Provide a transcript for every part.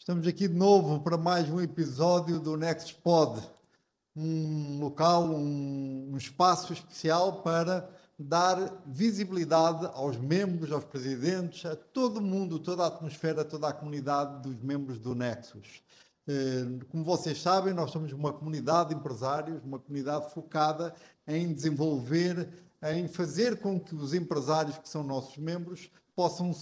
Estamos aqui de novo para mais um episódio do NextPod, um local, um espaço especial para dar visibilidade aos membros, aos presidentes, a todo mundo, toda a atmosfera, toda a comunidade dos membros do Nexus. Como vocês sabem, nós somos uma comunidade de empresários, uma comunidade focada em desenvolver, em fazer com que os empresários que são nossos membros possam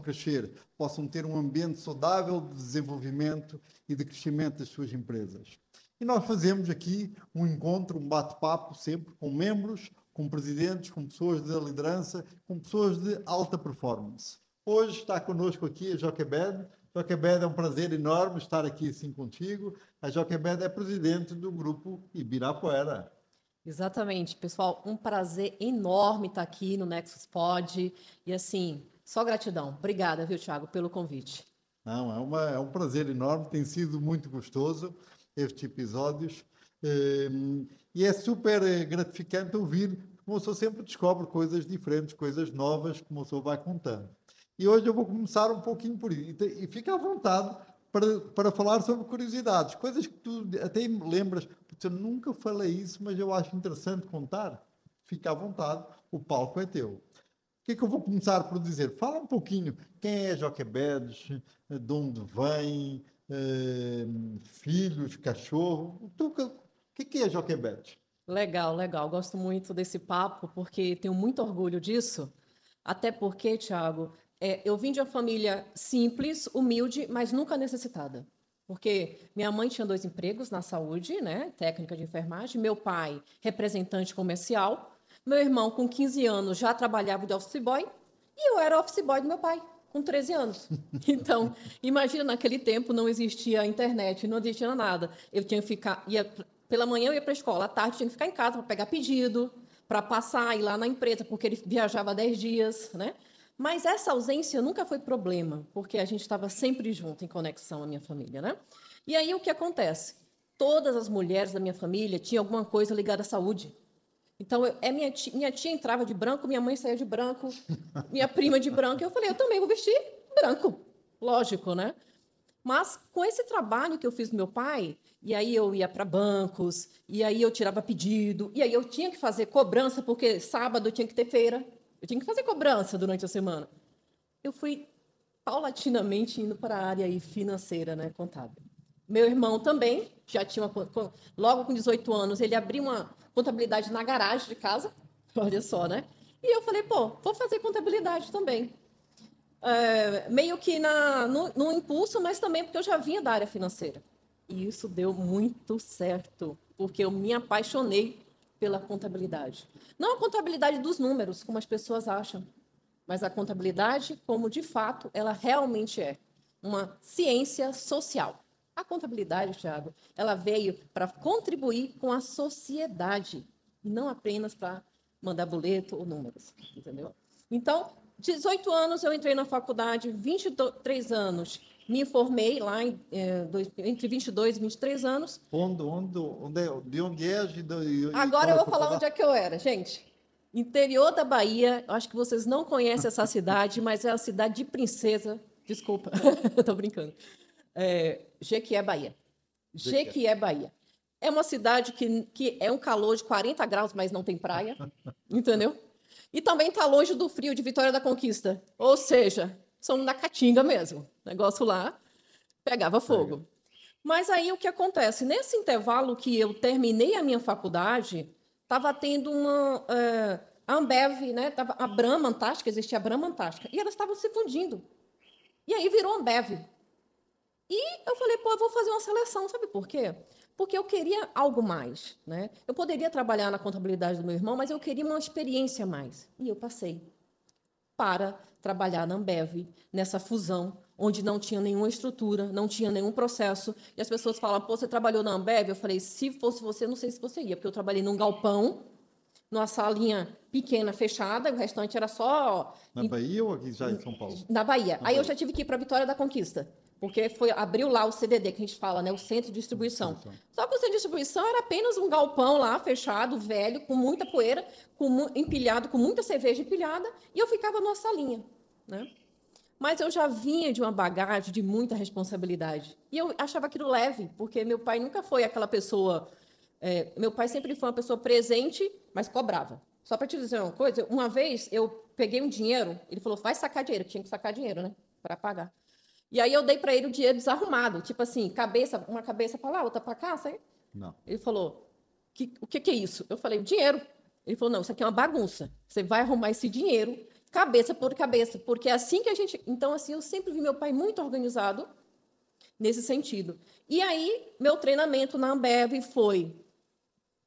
crescer, possam ter um ambiente saudável de desenvolvimento e de crescimento das suas empresas. E nós fazemos aqui um encontro, um bate-papo sempre com membros, com presidentes, com pessoas da liderança, com pessoas de alta performance. Hoje está connosco aqui a Joquebed. Joquebed, é um prazer enorme estar aqui assim contigo. A Joquebed é presidente do grupo Ibirapuera. Exatamente, pessoal, um prazer enorme estar aqui no Nexus Pod e assim, só gratidão. Obrigada, viu, Thiago, pelo convite. Não, é um prazer enorme, tem sido muito gostoso estes episódios e é super gratificante ouvir, como eu sempre descobre coisas diferentes, coisas novas, como o senhor vai contando. E hoje eu vou começar um pouquinho por isso, e fica à vontade para falar sobre curiosidades, coisas que tu até me lembras, porque eu nunca falei isso, mas eu acho interessante contar. Fica à vontade, o palco é teu. O que é que eu vou começar por dizer? Fala um pouquinho, quem é Joquebed, de onde vem, filhos, cachorro, o que é Joquebed? Legal, legal, gosto muito desse papo, porque tenho muito orgulho disso, até porque, Thiago, eu vim de uma família simples, humilde, mas nunca necessitada. Porque minha mãe tinha 2 empregos na saúde, né, técnica de enfermagem, meu pai, representante comercial, meu irmão, com 15 anos, já trabalhava de office boy, e eu era office boy do meu pai, com 13 anos. Então, imagina, naquele tempo não existia internet, não existia nada. Eu tinha que ficar, pela manhã eu ia para a escola, à tarde eu tinha que ficar em casa para pegar pedido, para passar, ir lá na empresa, porque ele viajava 10 dias, né? Mas essa ausência nunca foi problema, porque a gente estava sempre junto, em conexão, a minha família, né? E aí o que acontece? Todas as mulheres da minha família tinham alguma coisa ligada à saúde. Então, minha tia entrava de branco, minha mãe saía de branco, minha prima de branco, e eu falei, eu também vou vestir branco. Lógico, né? Mas com esse trabalho que eu fiz do meu pai, e aí eu ia para bancos, e aí eu tirava pedido, e aí eu tinha que fazer cobrança, porque sábado eu tinha que ter feira, eu tinha que fazer cobrança durante a semana. Eu fui paulatinamente indo para a área aí financeira, né, contábil. Meu irmão também já tinha logo com 18 anos, ele abriu uma contabilidade na garagem de casa, olha só, né? E eu falei, pô, vou fazer contabilidade também. Meio que no impulso, mas também porque eu já vinha da área financeira. E isso deu muito certo, porque eu me apaixonei pela contabilidade. Não a contabilidade dos números, como as pessoas acham, mas a contabilidade como, de fato, ela realmente é uma ciência social. A contabilidade, Thiago, ela veio para contribuir com a sociedade, e não apenas para mandar boleto ou números, entendeu? Então, 18 anos eu entrei na faculdade, 23 anos me formei lá entre 22 e 23 anos. De onde és? Agora eu vou falar onde é que eu era, gente. Interior da Bahia, acho que vocês não conhecem essa cidade, mas é a cidade de Princesa. Desculpa, estou brincando. Jequié, Bahia. Jequié, Bahia. É uma cidade que é um calor de 40 graus, mas não tem praia, entendeu? E também está longe do frio de Vitória da Conquista. Ou seja, somos na Caatinga mesmo. O negócio lá pegava fogo. Mas aí o que acontece? Nesse intervalo que eu terminei a minha faculdade, estava tendo a Ambev, né? Tava a Brahma Antártica, existia a Brahma Antártica, e elas estavam se fundindo. E aí virou Ambev. E eu falei, pô, eu vou fazer uma seleção, sabe por quê? Porque eu queria algo mais, né? Eu poderia trabalhar na contabilidade do meu irmão, mas eu queria uma experiência a mais. E eu passei para trabalhar na Ambev, nessa fusão, onde não tinha nenhuma estrutura, não tinha nenhum processo. E as pessoas falam, pô, você trabalhou na Ambev? Eu falei, se fosse você, não sei se você ia, porque eu trabalhei num galpão, numa salinha pequena, fechada, o restante era só... Na Bahia ou aqui já em São Paulo? Na Bahia. Aí eu já tive que ir para a Vitória da Conquista, porque abriu lá o CDD, que a gente fala, né, o Centro de Distribuição. Só que o Centro de Distribuição era apenas um galpão lá, fechado, velho, com muita poeira, empilhado, com muita cerveja empilhada, e eu ficava numa salinha, né? Mas eu já vinha de uma bagagem de muita responsabilidade. E eu achava aquilo leve, porque meu pai nunca foi aquela pessoa. Meu pai sempre foi uma pessoa presente, mas cobrava. Só para te dizer uma coisa, uma vez eu peguei um dinheiro, ele falou, vai sacar dinheiro, tinha que sacar dinheiro, né? Para pagar. E aí eu dei para ele o dinheiro desarrumado, tipo assim, uma cabeça para lá, outra para cá, sabe? Não. Ele falou, o que é isso? Eu falei, dinheiro. Ele falou, não, isso aqui é uma bagunça. Você vai arrumar esse dinheiro cabeça por cabeça, porque é assim que a gente... Então, assim, eu sempre vi meu pai muito organizado nesse sentido. E aí, meu treinamento na Ambev foi...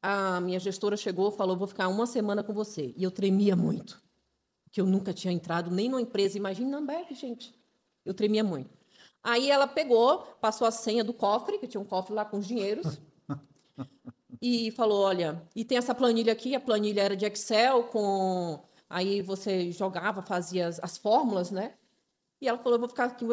A minha gestora chegou e falou, vou ficar uma semana com você. E eu tremia muito, porque eu nunca tinha entrado nem numa empresa. Imagina na Ambev, gente. Eu tremia muito. Aí ela pegou, passou a senha do cofre, que tinha um cofre lá com os dinheiros, e falou, olha, e tem essa planilha aqui, a planilha era de Excel, aí você jogava, fazia as fórmulas, né? E ela falou, eu vou ficar aqui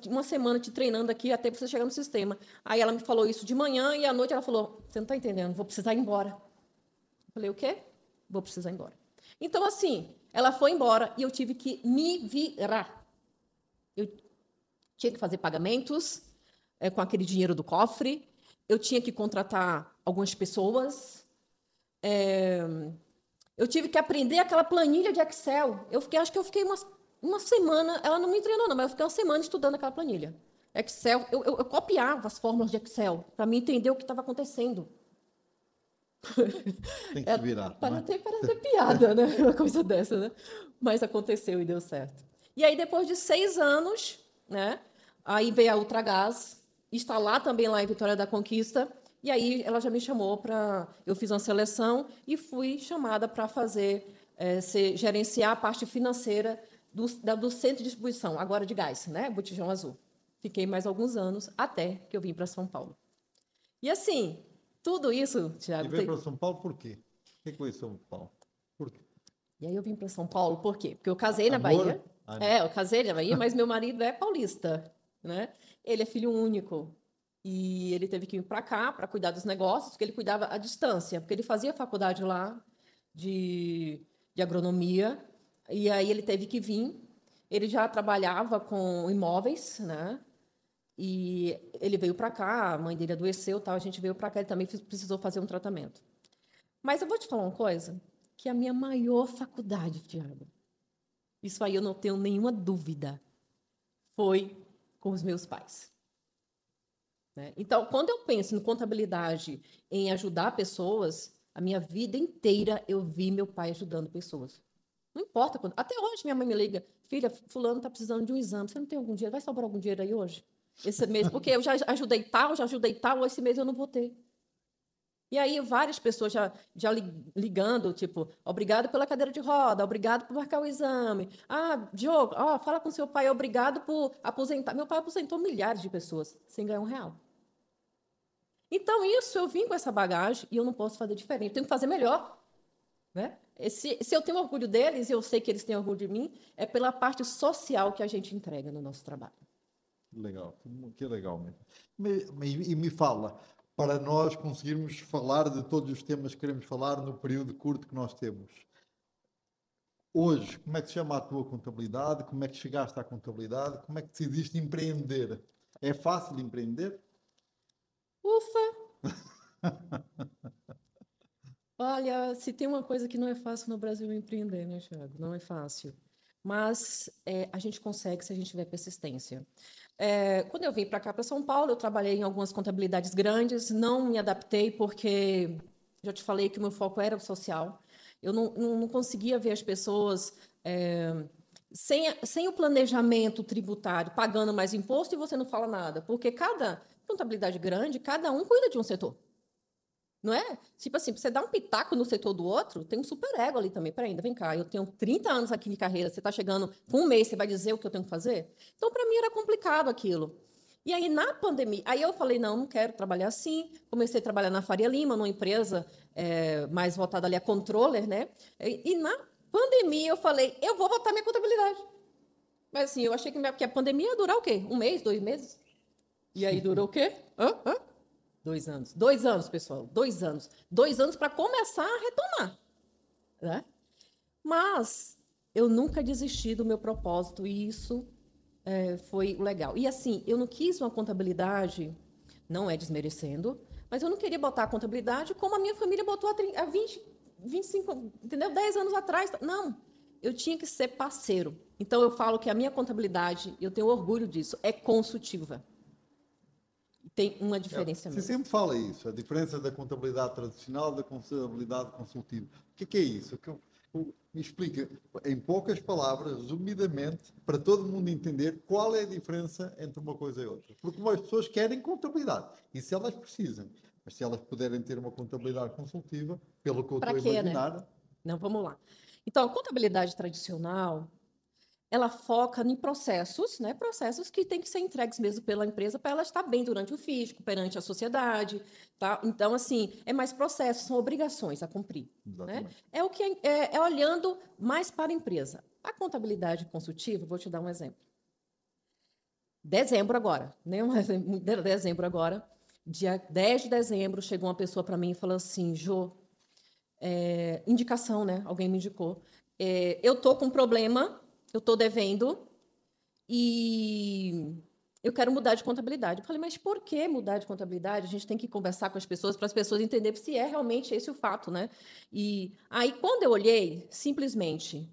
uma semana te treinando aqui até você chegar no sistema. Aí ela me falou isso de manhã e à noite ela falou, você não está entendendo, vou precisar ir embora. Eu falei, o quê? Vou precisar ir embora. Então, assim, ela foi embora e eu tive que me virar. Eu tinha que fazer pagamentos com aquele dinheiro do cofre, eu tinha que contratar algumas pessoas, eu tive que aprender aquela planilha de Excel. Acho que eu fiquei uma semana, ela não me treinou, não, mas eu fiquei uma semana estudando aquela planilha. Excel, eu copiava as fórmulas de Excel para me entender o que estava acontecendo. Tem que se virar, não é? Parece piada, né? Uma coisa dessa, né? Mas aconteceu e deu certo. E aí, depois de 6 anos, né? Aí veio a Ultragaz, instalar também lá em Vitória da Conquista, e aí ela já me chamou para... Eu fiz uma seleção e fui chamada para gerenciar a parte financeira do centro de distribuição, agora de gás, né? Botijão Azul. Fiquei mais alguns anos, até que eu vim para São Paulo. E assim, tudo isso, Thiago... E veio para São Paulo por quê? O que foi São Paulo? Por quê? E aí eu vim para São Paulo, por quê? Porque eu casei na Amor? Bahia. Eu casei na Bahia, mas meu marido é paulista, né? Ele é filho único. E ele teve que vir para cá para cuidar dos negócios, porque ele cuidava à distância, porque ele fazia faculdade lá de agronomia, e aí ele teve que vir. Ele já trabalhava com imóveis, né? E ele veio para cá, a mãe dele adoeceu, tal, a gente veio para cá, ele também precisou fazer um tratamento. Mas eu vou te falar uma coisa, que a minha maior faculdade, Thiago, isso aí eu não tenho nenhuma dúvida, foi com os meus pais. Né? Então, quando eu penso em contabilidade, em ajudar pessoas, a minha vida inteira eu vi meu pai ajudando pessoas. Não importa quando. Até hoje minha mãe me liga, filha, fulano está precisando de um exame, você não tem algum dinheiro? Vai sobrar algum dinheiro aí hoje? Esse mês, porque eu já ajudei tal, esse mês eu não vou ter. E aí várias pessoas já ligando, tipo, obrigado pela cadeira de roda, obrigado por marcar o exame. Ah, Diogo, fala com seu pai, obrigado por aposentar. Meu pai aposentou milhares de pessoas sem ganhar R$1. Então, isso eu vim com essa bagagem e eu não posso fazer diferente. Eu tenho que fazer melhor. Né? Se eu tenho orgulho deles e eu sei que eles têm orgulho de mim, é pela parte social que a gente entrega no nosso trabalho. Legal, que legal mesmo. E me fala, para nós conseguirmos falar de todos os temas que queremos falar no período curto que nós temos. Hoje, como é que se chama a tua contabilidade? Como é que chegaste à contabilidade? Como é que decidiste empreender? É fácil empreender? Ufa! Olha, se tem uma coisa que não é fácil no Brasil é empreender, né, Thiago? Não é fácil. Mas a gente consegue se a gente tiver persistência. Quando eu vim para cá, para São Paulo, eu trabalhei em algumas contabilidades grandes, não me adaptei porque já te falei que o meu foco era o social. Eu não conseguia ver as pessoas sem o planejamento tributário, pagando mais imposto e você não fala nada. Porque cada contabilidade grande, cada um cuida de um setor. Não é? Tipo assim, você dá um pitaco no setor do outro, tem um superego ali também. Peraí, ainda vem cá, eu tenho 30 anos aqui de carreira, você está chegando com um mês, você vai dizer o que eu tenho que fazer? Então, para mim, era complicado aquilo. E aí, na pandemia, aí eu falei, não quero trabalhar assim. Comecei a trabalhar na Faria Lima, numa empresa mais voltada ali a controller, né? E na pandemia, eu falei, eu vou botar minha contabilidade. Mas assim, eu achei que a pandemia ia durar o quê? 1 mês, 2 meses? E aí durou o quê? 2 anos. 2 anos, pessoal. 2 anos. 2 anos para começar a retomar. Né? Mas eu nunca desisti do meu propósito e isso foi o legal. E assim, eu não quis uma contabilidade, não é desmerecendo, mas eu não queria botar a contabilidade como a minha família botou há 20, 25, entendeu? 10 anos atrás. Não, eu tinha que ser parceiro. Então, eu falo que a minha contabilidade, eu tenho orgulho disso, é consultiva. Tem uma diferença Você mesmo. sempre fala isso, a diferença da contabilidade tradicional da contabilidade consultiva. O que é isso? Me explica, em poucas palavras, resumidamente, para todo mundo entender qual é a diferença entre uma coisa e outra. Porque as pessoas querem contabilidade, isso elas precisam. Mas se elas puderem ter uma contabilidade consultiva, pelo que eu Para estou a quê, né? imaginar... Não, vamos lá. Então, a contabilidade tradicional, ela foca em processos, né? Processos que têm que ser entregues mesmo pela empresa para ela estar bem durante o fisco, perante a sociedade, tá? Então, assim, é mais processos, são obrigações a cumprir, né? Exatamente. É o que é olhando mais para a empresa. A contabilidade consultiva, vou te dar um exemplo. Dezembro agora, né? Dezembro agora, dia 10 de dezembro, chegou uma pessoa para mim e falou assim, Jô, indicação, né? Alguém me indicou. Eu tô com um problema, eu tô devendo e eu quero mudar de contabilidade. Eu falei, mas por que mudar de contabilidade? A gente tem que conversar com as pessoas para as pessoas entenderem se é realmente esse o fato, né? E aí, quando eu olhei, simplesmente,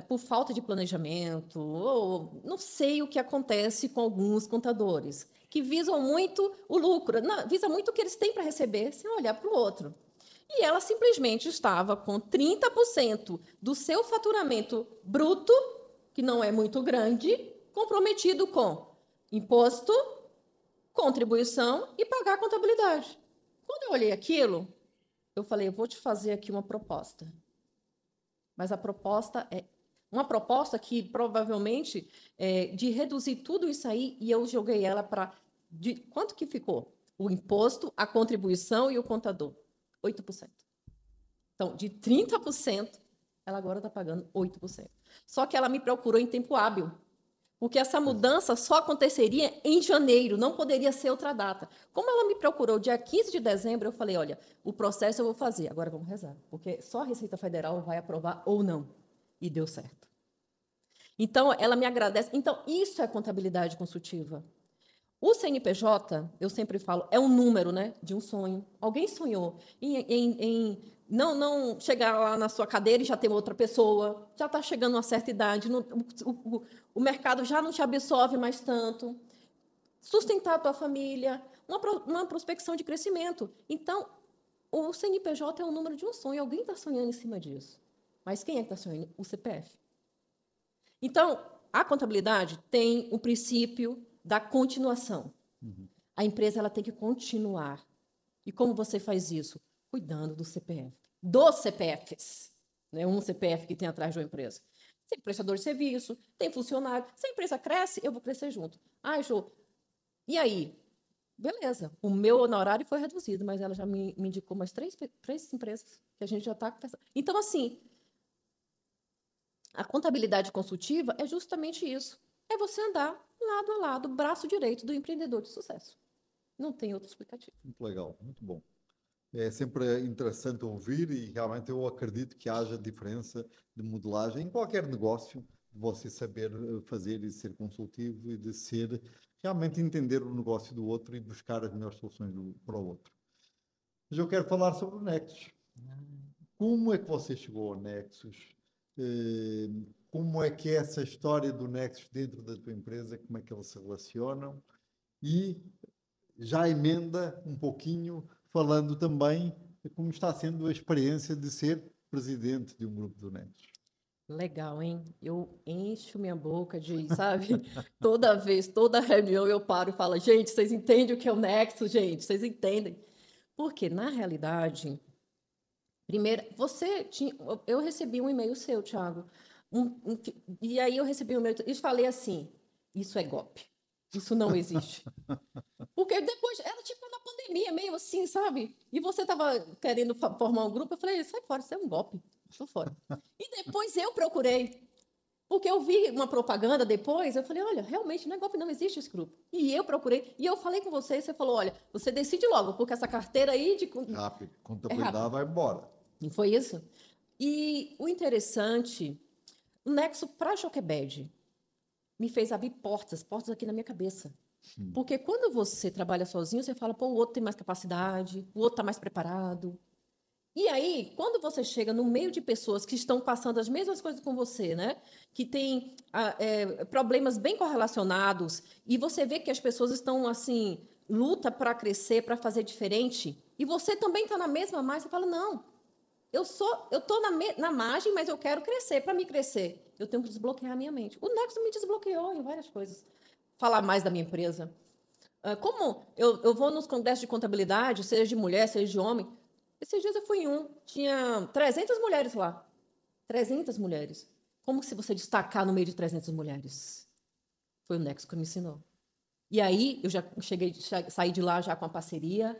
por falta de planejamento, ou não sei o que acontece com alguns contadores, que visam muito o lucro, não, visa muito o que eles têm para receber, sem olhar para o outro. E ela simplesmente estava com 30% do seu faturamento bruto, que não é muito grande, comprometido com imposto, contribuição e pagar a contabilidade. Quando eu olhei aquilo, eu falei, eu vou te fazer aqui uma proposta. Mas a proposta é uma proposta que provavelmente é de reduzir tudo isso aí, e eu joguei ela para... Quanto que ficou? O imposto, a contribuição e o contador. 8%. Então, de 30%, ela agora está pagando 8%. Só que ela me procurou em tempo hábil, porque essa mudança só aconteceria em janeiro, não poderia ser outra data. Como ela me procurou dia 15 de dezembro, eu falei, olha, o processo eu vou fazer, agora vamos rezar, porque só a Receita Federal vai aprovar ou não. E deu certo. Então, ela me agradece. Então, isso é contabilidade consultiva. O CNPJ, eu sempre falo, é um número, né, de um sonho. Alguém sonhou em não chegar lá na sua cadeira e já ter outra pessoa, já está chegando a uma certa idade, o mercado já não te absorve mais tanto, sustentar a tua família, uma prospecção de crescimento. Então, o CNPJ é um número de um sonho, alguém está sonhando em cima disso. Mas quem é que está sonhando? O CPF. Então, a contabilidade tem o princípio da continuação. A empresa ela tem que continuar. E como você faz isso? Cuidando do CPF. Dos CPFs. Né? Um CPF que tem atrás de uma empresa. Tem prestador de serviço, tem funcionário. Se a empresa cresce, eu vou crescer junto. Ah, Jô, e aí? Beleza. O meu honorário foi reduzido, mas ela já me indicou mais três empresas que a gente já está conversando. Então, assim, a contabilidade consultiva é justamente isso. É você andar lado a lado, braço direito do empreendedor de sucesso. Não tem outro explicativo. Muito legal, muito bom. É sempre interessante ouvir e realmente eu acredito que haja diferença de modelagem em qualquer negócio, de você saber fazer e ser consultivo e de ser realmente entender o negócio do outro e buscar as melhores soluções para o outro. Mas eu quero falar sobre o Nexus. Como é que você chegou ao Nexus? Como é que é essa história do Nexus dentro da tua empresa? Como é que eles se relacionam? E já emenda um pouquinho, falando também de como está sendo a experiência de ser presidente de um grupo do Nexus. Legal, hein? Eu encho minha boca de, sabe? Toda vez, toda reunião eu paro e falo, gente, vocês entendem o que é o Nexo, gente? Vocês entendem? Porque, na realidade, primeiro, eu recebi um e-mail seu, Thiago, e aí eu recebi um e-mail e falei assim, isso é golpe, isso não existe. Porque depois, era tipo na pandemia, meio assim, sabe? E você estava querendo formar um grupo, eu falei, sai fora, isso é um golpe, estou fora. E depois eu procurei, porque eu vi uma propaganda depois, eu falei, olha, realmente não é golpe, não existe esse grupo. E eu procurei, e eu falei com você, e você falou, olha, você decide logo, porque essa carteira aí Rápido, é contabilidade rápido. vai embora. Não foi isso? E o interessante, o Nexo para Joquebed, me fez abrir portas aqui na minha cabeça. Porque quando você trabalha sozinho, você fala, pô, o outro tem mais capacidade, o outro está mais preparado. E aí, quando você chega no meio de pessoas que estão passando as mesmas coisas com você, né? Que têm problemas bem correlacionados, e você vê que as pessoas estão, assim, luta para crescer, para fazer diferente, e você também está na mesma margem, você fala, não, eu estou na margem, mas eu quero crescer. Para me crescer, eu tenho que desbloquear a minha mente. O Nexo me desbloqueou em várias coisas. Falar mais da minha empresa. Como eu vou nos congressos de contabilidade, seja de mulher, seja de homem, esses dias eu fui em um, tinha 300 mulheres lá. 300 mulheres. Como se você destacar no meio de 300 mulheres? Foi o Nexo que me ensinou. E aí, eu já saí de lá já com a parceria,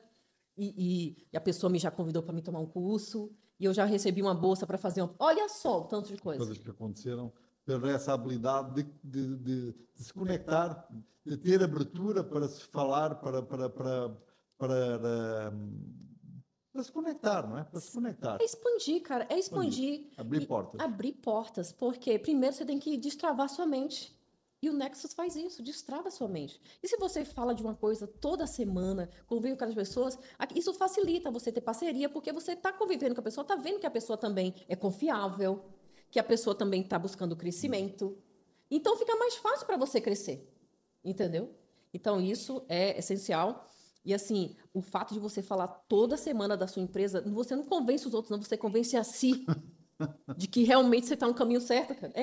e a pessoa me já convidou para me tomar um curso, e eu já recebi uma bolsa para fazer olha só o tanto de coisa. Coisas que aconteceram, pela essa habilidade de se conectar, de ter abertura para se falar, para se conectar, não é? Para se conectar. É expandir, cara, é expandir. Abrir portas. Abrir portas, porque primeiro você tem que destravar sua mente. E o Nexus faz isso, destrava sua mente. E se você fala de uma coisa toda semana, convive com as pessoas, isso facilita você ter parceria, porque você está convivendo com a pessoa, está vendo que a pessoa também é confiável, que a pessoa também está buscando crescimento. Então fica mais fácil para você crescer, entendeu? Então isso é essencial. E assim, o fato de você falar toda semana da sua empresa, você não convence os outros, não, você convence a si de que realmente você está no caminho certo, cara.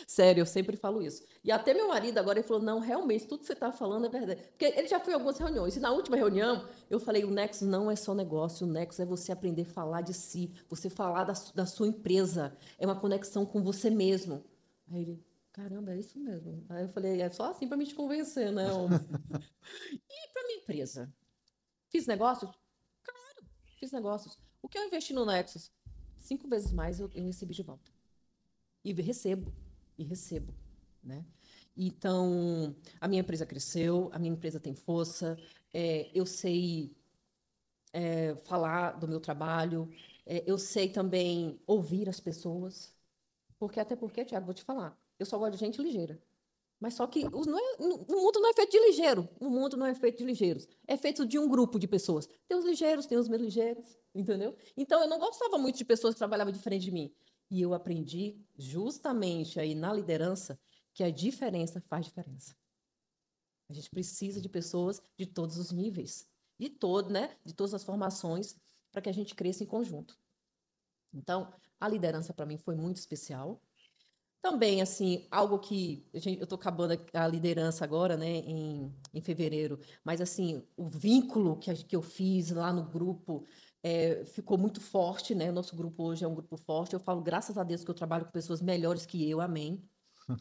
Sério, eu sempre falo isso. E até meu marido agora ele falou: não, realmente, tudo que você está falando é verdade. Porque ele já foi em algumas reuniões. E na última reunião, eu falei: o Nexus não é só negócio, o Nexus é você aprender a falar de si, você falar da sua empresa. É uma conexão com você mesmo. Aí ele: caramba, é isso mesmo. Aí eu falei: é só assim para me te convencer, né? E para minha empresa? Fiz negócios? Claro, fiz negócios. O que eu investi no Nexus? 5 vezes mais eu recebi de volta. E recebo, né? Então, a minha empresa cresceu, a minha empresa tem força, eu sei falar do meu trabalho, eu sei também ouvir as pessoas, até porque, Tiago, vou te falar, eu só gosto de gente ligeira. Mas só que o mundo não é feito de ligeiro. O mundo não é feito de ligeiros. É feito de um grupo de pessoas. Tem os ligeiros, tem os menos ligeiros, entendeu? Então, eu não gostava muito de pessoas que trabalhavam diferente de mim. E eu aprendi justamente aí na liderança que a diferença faz diferença. A gente precisa de pessoas de todos os níveis, né? De todas as formações, para que a gente cresça em conjunto. Então, a liderança para mim foi muito especial. Também, assim, algo que eu estou acabando a liderança agora, né, em fevereiro, mas, assim, o vínculo que eu fiz lá no grupo ficou muito forte, né? O nosso grupo hoje é um grupo forte. Eu falo, graças a Deus, que eu trabalho com pessoas melhores que eu, amém.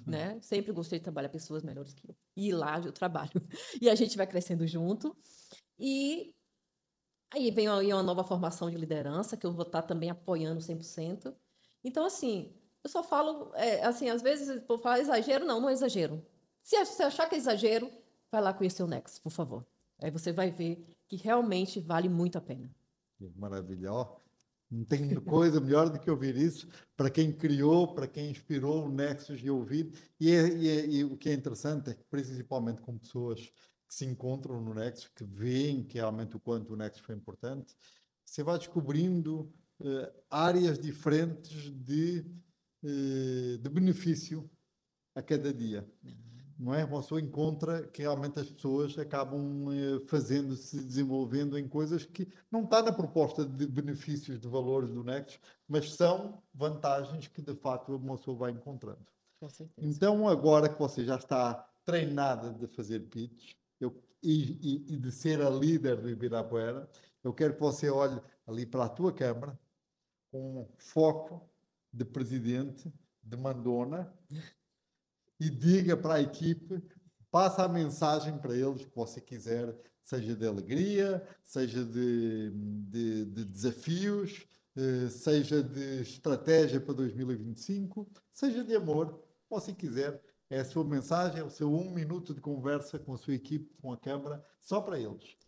Né? Sempre gostei de trabalhar com pessoas melhores que eu. E lá eu trabalho. E a gente vai crescendo junto. E aí vem aí uma nova formação de liderança, que eu vou estar também apoiando 100%. Então, assim, eu só falo, assim, às vezes o povo fala exagero, não é exagero. Se você achar que é exagero, vai lá conhecer o Nexus, por favor. Aí você vai ver que realmente vale muito a pena. Que maravilha, ó. Não tem coisa melhor do que ouvir isso para quem criou, para quem inspirou o Nexus de ouvir. E o que é interessante é que, principalmente com pessoas que se encontram no Nexus, que veem que realmente o quanto o Nexus foi importante, você vai descobrindo áreas diferentes de benefício a cada dia. Não é? Uma pessoa encontra que realmente as pessoas acabam fazendo-se, desenvolvendo em coisas que não está na proposta de benefícios, de valores do Nexus, mas são vantagens que de facto uma pessoa vai encontrando. Com certeza. Então, agora que você já está treinada de fazer pitch e de ser a líder do Ibirapuera, eu quero que você olhe ali para a tua câmara com foco de presidente, de mandona, e diga para a equipe, passa a mensagem para eles que você quiser, seja de alegria, seja de desafios, seja de estratégia para 2025, seja de amor, se você quiser. É a sua mensagem, é o seu 1 minuto de conversa com a sua equipe, com a Câmara, só para eles.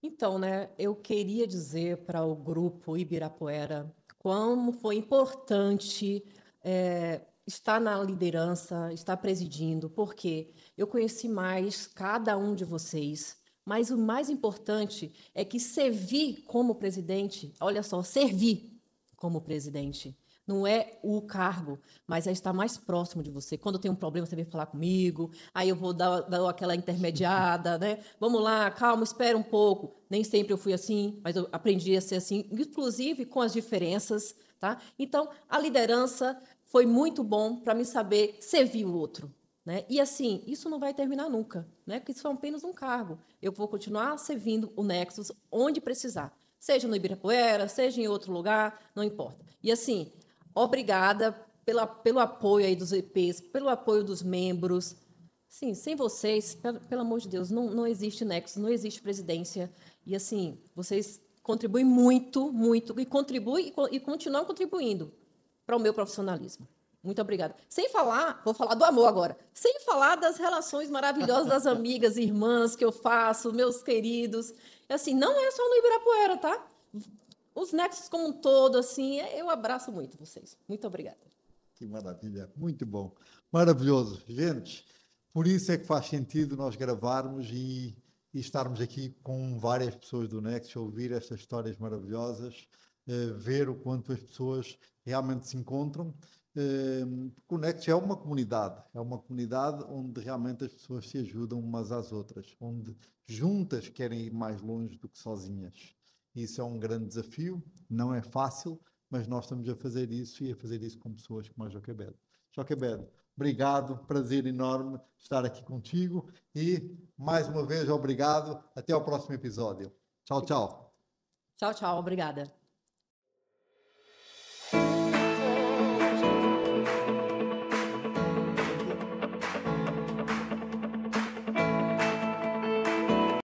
Então, né, eu queria dizer para o grupo Ibirapuera como foi importante estar na liderança, estar presidindo, porque eu conheci mais cada um de vocês, mas o mais importante é que servir como presidente, olha só, servir como presidente, não é o cargo, mas é estar mais próximo de você. Quando tem um problema, você vem falar comigo, aí eu vou dar aquela intermediada, né? Vamos lá, calma, espera um pouco. Nem sempre eu fui assim, mas eu aprendi a ser assim, inclusive com as diferenças, tá? Então, a liderança foi muito bom para me saber servir o outro. Né? E assim, isso não vai terminar nunca, né? Porque isso é apenas um cargo. Eu vou continuar servindo o Nexus onde precisar, seja no Ibirapuera, seja em outro lugar, não importa. E assim, obrigada pelo apoio aí dos EPs, pelo apoio dos membros. Sim, sem vocês, pelo amor de Deus, não existe Nexus, não existe presidência. E assim, vocês contribuem muito, muito, e contribuem e continuam contribuindo para o meu profissionalismo. Muito obrigada. Sem falar, vou falar do amor agora, sem falar das relações maravilhosas das amigas, irmãs que eu faço, meus queridos. E, assim, não é só no Ibirapuera, tá? Os Nexus como um todo, assim, eu abraço muito vocês. Muito obrigada. Que maravilha, muito bom. Maravilhoso. Gente, por isso é que faz sentido nós gravarmos e estarmos aqui com várias pessoas do Next, ouvir estas histórias maravilhosas, ver o quanto as pessoas realmente se encontram. Porque o Next é uma comunidade onde realmente as pessoas se ajudam umas às outras, onde juntas querem ir mais longe do que sozinhas. Isso é um grande desafio, não é fácil, mas nós estamos a fazer isso e a fazer isso com pessoas como a Joquebed. Joquebed, obrigado, prazer enorme estar aqui contigo e, mais uma vez, obrigado. Até ao próximo episódio. Tchau, tchau. Tchau, tchau. Obrigada.